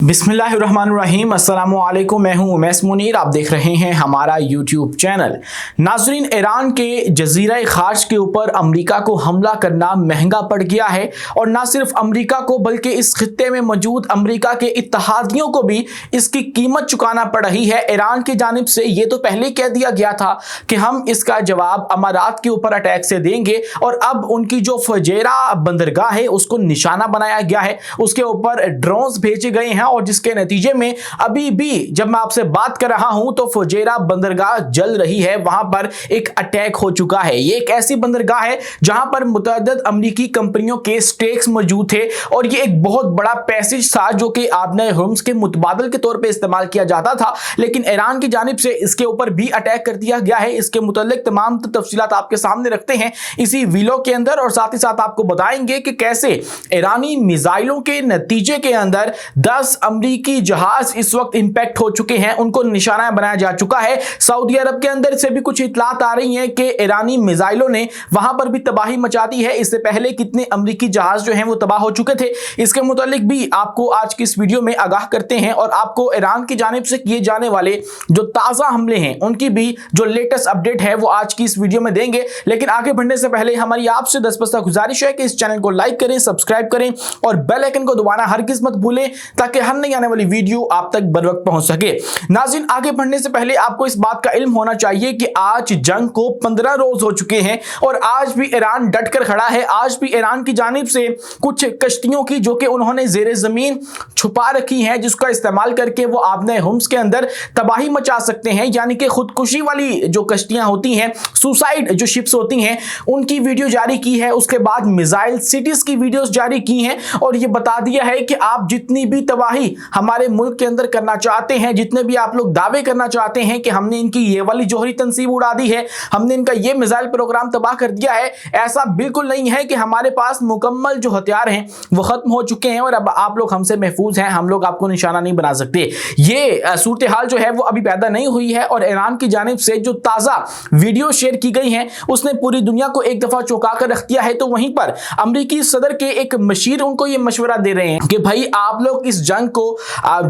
बिस्मिल्लाहिर्रहमानिर्रहीम अस्सलाम वालेकुम। मैं हूं उमैस मुनीर, आप देख रहे हैं हमारा यूट्यूब चैनल। नाजरीन, ईरान के जजीरा खार्ज के ऊपर अमेरिका को हमला करना महंगा पड़ गया है और ना सिर्फ अमेरिका को बल्कि इस खित्ते में मौजूद अमेरिका के इत्तेहादियों को भी इसकी कीमत चुकाना पड़ रही है। ईरान की जानिब से ये तो पहले कह दिया गया था कि हम इसका जवाब अमारात के ऊपर अटैक से देंगे और अब उनकी जो फुजैरा बंदरगाह है उसको निशाना बनाया गया है, उसके ऊपर ड्रोन्स भेजे गए हैं और जिसके नतीजे में अभी भी जब मैं आपसे बात कर रहा हूं तो फुजैरा बंदरगाह जल रही है। वहां पर एक अटैक हो चुका है। ये एक ऐसी बंदरगाह है जहां पर मुतअद्दिद अमेरिकी कंपनियों के स्टेक्स मौजूद थे और ये एक बहुत बड़ा पैसेज था जो कि आबने हुर्मुज़ के मुतबादल के तौर पे इस्तेमाल किया जाता था, लेकिन ईरान की जानिब से इसके ऊपर भी अटैक कर दिया गया है। इसके मुतल्लिक तमाम तफसीलात आपके सामने रखते हैं इसी वीडियो के अंदर और साथ ही साथ आपको बताएंगे कि कैसे ईरानी मिसाइलों के नतीजे के अंदर 10 अमेरिकी जहाज इस वक्त इंपैक्ट हो चुके हैं, उनको निशाना बनाया जा चुका है। सऊदी अरब के अंदर से भी कुछ इतलात आ रही हैं कि ईरानी मिसाइलों ने वहां पर भी तबाही मचा दी है। इससे पहले कितने अमेरिकी जहाज जो हैं वो तबाह हो चुके थे, इसके मुतालिक भी आपको आज की इस वीडियो में आगाह करते हैं और आपको ईरान की जानिब से किए जाने वाले जो ताज़ा हमले हैं उनकी भी जो लेटेस्ट अपडेट है वो आज की इस वीडियो में देंगे। लेकिन आगे बढ़ने से पहले हमारी आपसे 10 गुजारिश है कि इस चैनल को लाइक करें, सब्सक्राइब करें और बेल आइकन को दबाना हरगिज़ मत भूलें ताकि हर नई आने वाली वीडियो आप तक बर वक्त पहुंच सके। नाज़रीन, आगे बढ़ने से पहले आपको इस बात का इल्म होना चाहिए कि आज जंग को 15 रोज हो चुके हैं और आज भी ईरान डट कर खड़ा है। आज भी ईरान की जानिब से कुछ कश्तियों की जो कि उन्होंने जेर जमीन छुपा रखी हैं जिसका इस्तेमाल करके वो आबने हुर्मुज़ के अंदर तबाही मचा सकते हैं, यानी कि खुदकुशी वाली जो कश्तियां होती हैं, सुसाइड जो शिप्स होती हैं, उनकी वीडियो जारी की है। उसके बाद मिसाइल सिटीज की वीडियोस जारी की हैं और ये बता दिया है कि आप जितनी भी तबाही हमारे मुल्क के अंदर करना चाहते हैं, जितने भी आप लोग दावे करना चाहते हैं कि हमने इनकी ये वाली जोहरी तंसीब उड़ा दी है, हमने इनका ये मिसाइल प्रोग्राम तबाह कर दिया है, ऐसा बिल्कुल नहीं है कि हमारे पास मुकम्मल जो हथियार हैं वो खत्म हो चुके हैं और अब आप लोग हमसे महफूज हैं, हम लोग आपको निशाना नहीं बना सकते। ये सूरत हाल जो है वो अभी पैदा नहीं हुई है और ईरान की जानिब से जो ताज़ा वीडियो शेयर की गई हैं उसने पूरी दुनिया को एक दफ़ा चौंका कर रख दिया है। तो वहीं पर अमेरिकी सदर के एक मशीर उनको ये मशवरा दे रहे हैं कि भाई आप लोग इस जंग को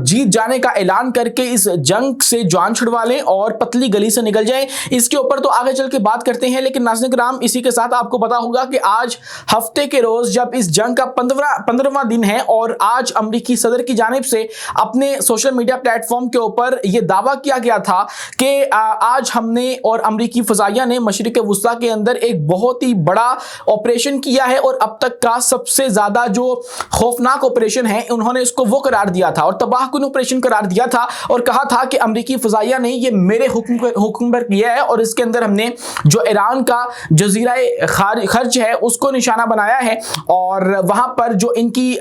जीत जाने का ऐलान करके इस जंग से जान छुड़वा लें और पतली गली से निकल जाएं। इसके ऊपर तो आगे चल के बात करते हैं, लेकिन नाज़रीन किराम, इसी के साथ आपको पता होगा कि आज हफ्ते के रोज जब इस जंग का 15वां दिन है और आज अमेरिकी सदर की जानिब से अपने सोशल मीडिया प्लेटफॉर्म के ऊपर यह दावा किया गया था कि आज हमने और अमेरिकी फजाइया ने मशरिक वुस्ता के अंदर एक बहुत ही बड़ा ऑपरेशन किया है और अब तक का सबसे ज्यादा जो खौफनाक ऑपरेशन है उन्होंने इसको वो करार दिया था और तबाहकुन ऑपरेशन करार दिया था और कहा था कि अमेरिकी फजाइया ने ये मेरे हुक्म पर किया है और इसके अंदर हमने जो ईरान का जजीरा खर्ज है उसको निशाना बनाया है और वहां पर जो इनकी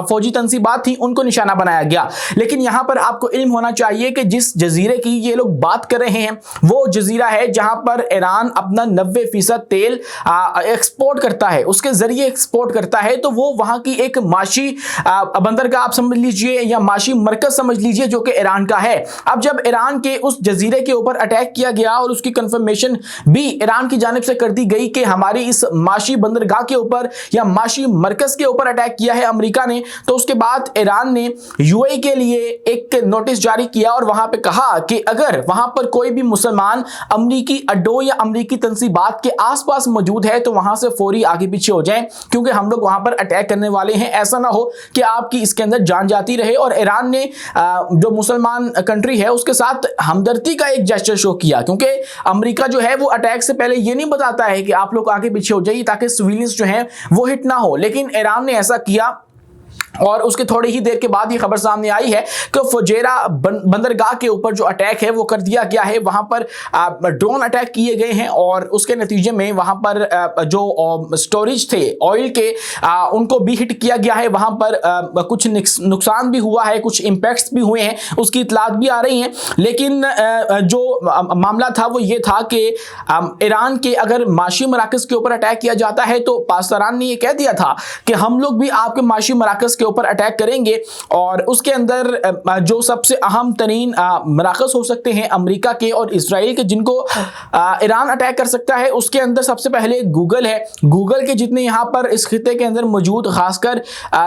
फौजी तंसीबात थी उनको निशाना बनाया गया। लेकिन यहां पर आपको इल्म होना चाहिए कि जिस जजीरे की ये लोग बात कर रहे हैं वो जजीरा है जहां पर ईरान अपना 90% तेल एक्सपोर्ट करता है, उसके जरिए एक्सपोर्ट करता है। तो वो वहां की एक माशी बंदरगाह आप समझ लीजिए या माशी मरकज समझ लीजिए जो कि ईरान का है। अब जब ईरान के उस जजीरे के ऊपर अटैक किया गया और उसकी कंफर्मेशन भी ईरान की जानिब से कर दी गई कि हमारी इस माशी बंदरगाह के ऊपर या माशी मरकज के ऊपर अटैक किया है अमेरिका ने, तो उसके बाद ईरान ने यूएई के लिए एक नोटिस जारी किया और वहां पे कहा कि अगर वहां पर कोई भी मुसलमान अमेरिकी अड्डों या अमेरिकी तंसीबात के आसपास मौजूद है तो वहां से फौरी आगे पीछे हो जाएं क्योंकि हम लोग वहां पर अटैक करने वाले हैं। ऐसा ना हो कि आपकी इसके अंदर जान जाती रहे। और ईरान ने जो मुसलमान कंट्री है उसके साथ हमदर्दी का एक जेस्चर शो किया क्योंकि अमेरिका जो है वो अटैक से पहले ये नहीं बताता है कि आप लोग आगे पीछे हो जाइए ताकि सिविलियंस जो हैं वो हिट ना हो, लेकिन ईरान ने ऐसा किया और उसके थोड़ी ही देर के बाद ये खबर सामने आई है कि फुजैरा बंदरगाह के ऊपर जो अटैक है वो कर दिया गया है। वहां पर ड्रोन अटैक किए गए हैं और उसके नतीजे में वहां पर जो स्टोरेज थे ऑयल के उनको भी हिट किया गया है। वहां पर कुछ नुकसान भी हुआ है, कुछ इम्पैक्ट्स भी हुए हैं, उसकी इतलात भी आ रही हैं। लेकिन जो मामला था वो ये था कि ईरान के अगर माशी मराकज़ के ऊपर अटैक किया जाता है तो पाकिस्तान ने ये कह दिया था कि हम लोग भी आपके माशी मराकज़ के ऊपर अटैक करेंगे और उसके अंदर जो सबसे अहम तरीन मराकज़ हो सकते हैं अमेरिका के और इसराइल के जिनको ईरान अटैक कर सकता है, उसके अंदर सबसे पहले गूगल है। गूगल के जितने यहाँ पर इस खिते के अंदर मौजूद खासकर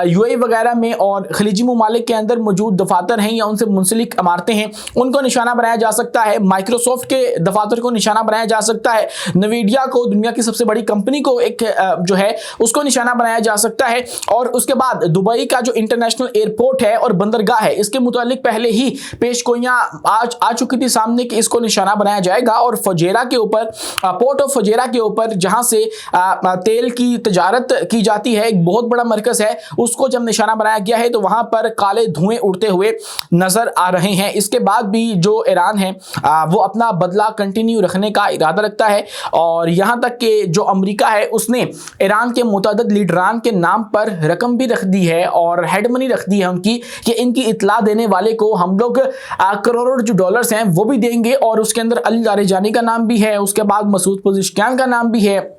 यूएई वगैरह में और खलीजी ममालिक के अंदर मौजूद दफातर हैं या उनसे मुंसलिक इमारतें हैं, उनको निशाना बनाया जा सकता है। माइक्रोसॉफ्ट के दफातर को निशाना बनाया जा सकता है। नवीडिया को, दुनिया की सबसे बड़ी कंपनी को एक जो है उसको निशाना बनाया जा सकता है। और उसके बाद दुबई का जो इंटरनेशनल एयरपोर्ट है और बंदरगाह है, इसके मुतालिक पहले ही पेशगोइयां आज आ चुकी थी सामने कि इसको निशाना बनाया जाएगा। और फजेरा के ऊपर, पोर्ट ऑफ फजेरा के ऊपर जहां से तेल की तजारत की जाती है, एक बहुत बड़ा मरकज है, उसको जब निशाना बनाया गया है तो वहां पर काले धुएं उड़ते हुए नजर आ रहे हैं। इसके बाद भी जो ईरान है वो अपना बदला कंटिन्यू रखने का इरादा रखता है और यहां तक कि जो अमेरिका है उसने ईरान के मुतअद्दिद लीडरान के नाम पर रकम भी रख दी है और हेड मनी रख दी है उनकी कि इनकी इतला देने वाले को हम लोग करोड़ों जो डॉलर्स हैं वो भी देंगे। और उसके अंदर अली लारेजानी का नाम भी है, उसके बाद मसूद पज़ेश्कियान का नाम भी है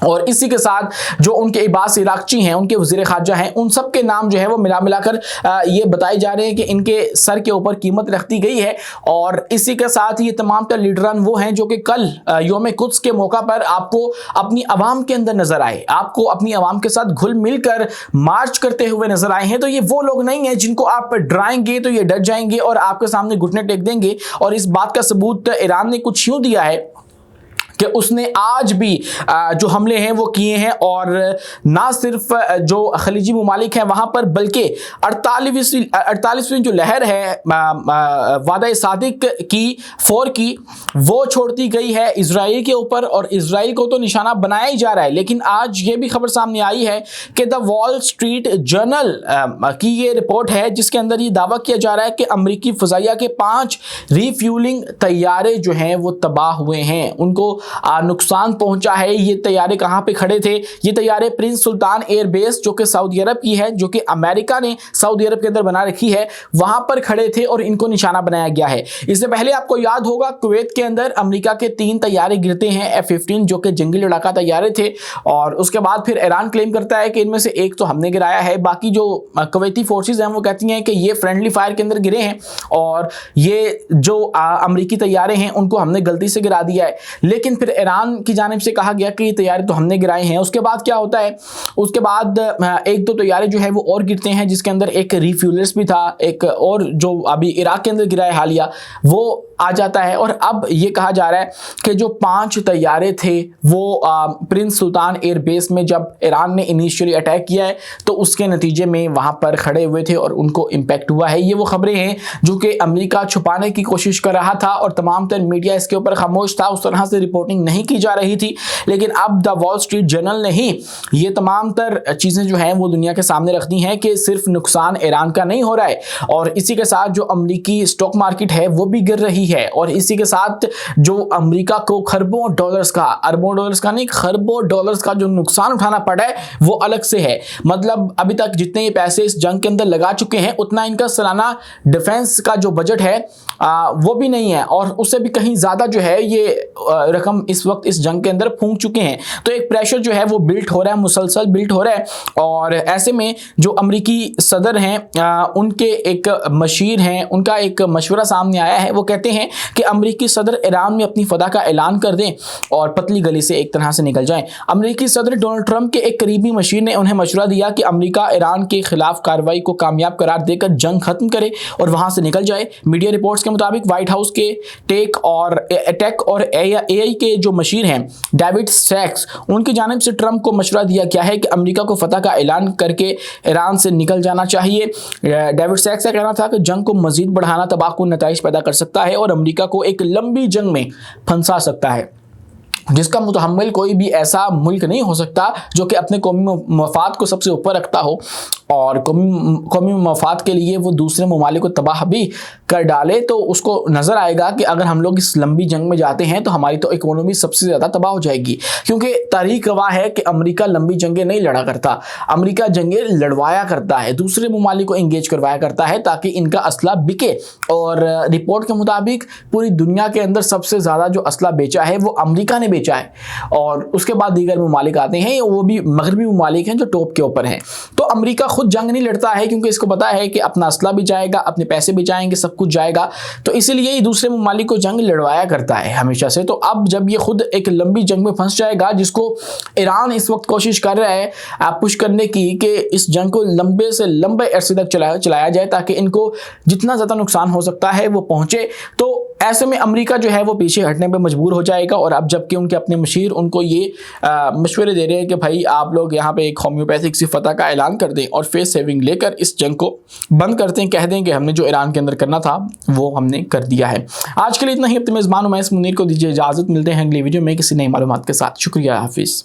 और इसी के साथ जो उनके इबास इराक़ची हैं, उनके वज़ीर ख़ारजा हैं, उन सब के नाम जो है वो मिलाकर ये बताए जा रहे हैं कि इनके सर के ऊपर कीमत रख दी गई है। और इसी के साथ ये तमाम तर लीडरान वो हैं जो कि कल यौम कुद्स के मौका पर आपको अपनी आवाम के अंदर नजर आए, आपको अपनी आवाम के साथ घुल मिल कर मार्च करते हुए नजर आए हैं। तो ये वो लोग नहीं हैं जिनको आप डराएंगे तो ये डर जाएंगे और आपके सामने घुटने टेक देंगे। और इस बात का सबूत ईरान ने कुछ यूँ दिया है कि उसने आज भी जो हमले हैं वो किए हैं और ना सिर्फ जो खलीजी ममालिक हैं वहाँ पर, बल्कि 48वीं जो लहर है वादा सादिक की 4 की, वो छोड़ती गई है इजराइल के ऊपर और इजराइल को तो निशाना बनाया ही जा रहा है। लेकिन आज ये भी खबर सामने आई है कि द वॉल स्ट्रीट जर्नल की ये रिपोर्ट है जिसके अंदर ये दावा किया जा रहा है कि अमरीकी फ़ज़ाइया के 5 रीफ्यूलिंग तैयारे जो हैं वो तबाह हुए हैं, उनको नुकसान पहुंचा है। ये तैयारे कहां पे खड़े थे? ये तैयारे प्रिंस सुल्तान एयरबेस जो कि सऊदी अरब की है, जो कि अमेरिका ने सऊदी अरब के अंदर बना रखी है, वहां पर खड़े थे और इनको निशाना बनाया गया है। इससे पहले आपको याद होगा कुवैत के अंदर अमेरिका के 3 तैयारे गिरते हैं F-15 जो कि जंगी लड़ाका तैयारे थे और उसके बाद फिर ईरान क्लेम करता है कि इनमें से एक तो हमने गिराया है, बाकी जो कुवैती फोर्सेज हैं वो कहती हैं कि ये फ्रेंडली फायर के अंदर गिरे हैं और ये जो अमेरिकी तैयारे हैं उनको हमने गलती से गिरा दिया है। लेकिन फिर ईरान की जानिब से कहा गया कि ये तैयारे तो हमने गिराए हैं। उसके बाद क्या होता है? उसके बाद 1-2 तैयारे जो है वो और गिरते हैं जिसके अंदर एक रिफ्यूलर्स भी था, एक और जो अभी इराक के अंदर गिरा है हालिया वो आ जाता है। और अब ये कहा जा रहा है कि जो 5 तैयारे थे वो प्रिंस सुल्तान एयरबेस में जब ईरान ने इनिशियली अटैक किया है तो उसके नतीजे में वहाँ पर खड़े हुए थे और उनको इम्पैक्ट हुआ है। ये वो खबरें हैं जो कि अमेरिका छुपाने की कोशिश कर रहा था और तमाम तर मीडिया इसके ऊपर खामोश था, उस तरह से रिपोर्टिंग नहीं की जा रही थी। लेकिन अब द वॉल स्ट्रीट जर्नल ने ही ये तमाम तर चीज़ें जो हैं वो दुनिया के सामने रख दी हैं कि सिर्फ नुकसान ईरान का नहीं हो रहा है और इसी के साथ जो अमेरिकी स्टॉक मार्केट है वो भी गिर रही है और इसी के साथ जो अमेरिका को खरबों डॉलर्स का, अरबों डॉलर्स का नहीं, खरबों डॉलर्स का जो नुकसान उठाना पड़ा है वो अलग से है। मतलब अभी तक जितने ये पैसे इस जंग के अंदर लगा चुके हैं उतना इनका सालाना डिफेंस का जो बजट है वो भी नहीं है और उससे भी कहीं ज़्यादा जो है ये रकम इस वक्त इस जंग के अंदर फूंक चुके हैं। तो एक प्रेशर जो है वो बिल्ट हो रहा है, मुसलसल बिल्ट हो रहा है। और ऐसे में जो अमेरिकी सदर हैं उनके एक मशीर हैं, उनका एक मशवरा सामने आया है। वो कहते हैं कि अमेरिकी सदर ईरान में अपनी फदा का ऐलान कर दें और पतली गली से एक तरह से निकल जाएं। अमेरिकी सदर डोनाल्ड ट्रंप के एक करीबी मशीर ने उन्हें मशवरा दिया कि अमेरिका ईरान के खिलाफ कार्रवाई को कामयाब करार देकर जंग खत्म करे और वहां से निकल जाए। मीडिया रिपोर्ट्स के मुताबिक व्हाइट हाउस के टेक और एआई के जो मशीर हैं डेविड सैक्स, उनकी जानिब से ट्रंप को मशवरा दिया गया है कि अमेरिका को फतह का ऐलान करके ईरान से निकल जाना चाहिए। डेविड सैक्स का कहना था कि जंग को मजीद बढ़ाना तबाहकुन नताइज पैदा कर सकता है और अमेरिका को एक लंबी जंग में फंसा सकता है जिसका मुतहम्मिल कोई भी ऐसा मुल्क नहीं हो सकता जो कि अपने कौमी मफाद को सबसे ऊपर रखता हो और कौमी मफाद के लिए वो दूसरे ममालिक को तबाह भी कर डाले। तो उसको नज़र आएगा कि अगर हम लोग इस लंबी जंग में जाते हैं तो हमारी तो इकोनॉमी सबसे ज़्यादा तबाह हो जाएगी, क्योंकि तारीख गवाह है कि अमेरिका लंबी जंगें नहीं लड़ा करता, अमेरिका जंगें लड़वाया करता है, दूसरे ममालिक को इंगेज करवाया करता है ताकि इनका असला बिके। और रिपोर्ट के मुताबिक पूरी दुनिया के अंदर सबसे ज़्यादा जो असला बेचा है वो अमेरिका ने بیچا ہے، اور اس کے بعد دیگر ممالک آتے ہیں، وہ بھی مغربی ممالک ہیں جو ٹاپ کے اوپر ہیں۔ تو امریکہ خود جنگ نہیں لڑتا ہے کیونکہ اس کو پتا ہے کہ اپنا اسلحہ بھی جائے گا، اپنے پیسے بھی جائیں گے، سب کچھ جائے گا، تو اسی لیے یہ دوسرے ممالک کو جنگ لڑوایا کرتا ہے ہمیشہ سے۔ تو اب جب یہ خود ایک لمبی جنگ میں پھنس جائے گا، جس کو ایران اس وقت کوشش کر رہا ہے پش کرنے کی کہ اس جنگ کو لمبے سے لمبے عرصے تک چلایا جائے تاکہ ان کو جتنا زیادہ نقصان ہو سکتا ہے وہ پہنچے، تو ایسے میں امریکہ جو ہے وہ پیچھے ہٹنے پہ مجبور ہو جائے گا۔ اور اب جبکہ ان کے اپنے مشیر ان کو یہ مشورے دے رہے ہیں کہ بھائی آپ لوگ یہاں پہ ایک ہومیوپیتھک سی فتح کا اعلان کر دیں اور فیس سیونگ لے کر اس جنگ کو بند کرتے ہیں، کہہ دیں کہ ہم نے جو ایران کے اندر کرنا تھا وہ ہم نے کر دیا ہے۔ آج کے لیے اتنا ہی۔ اپنے میزبان اویس منیر کو دیجیے اجازت، ملتے ہیں اگلی ویڈیو میں کسی نئی معلومات کے ساتھ۔ شکریہ، حافظ۔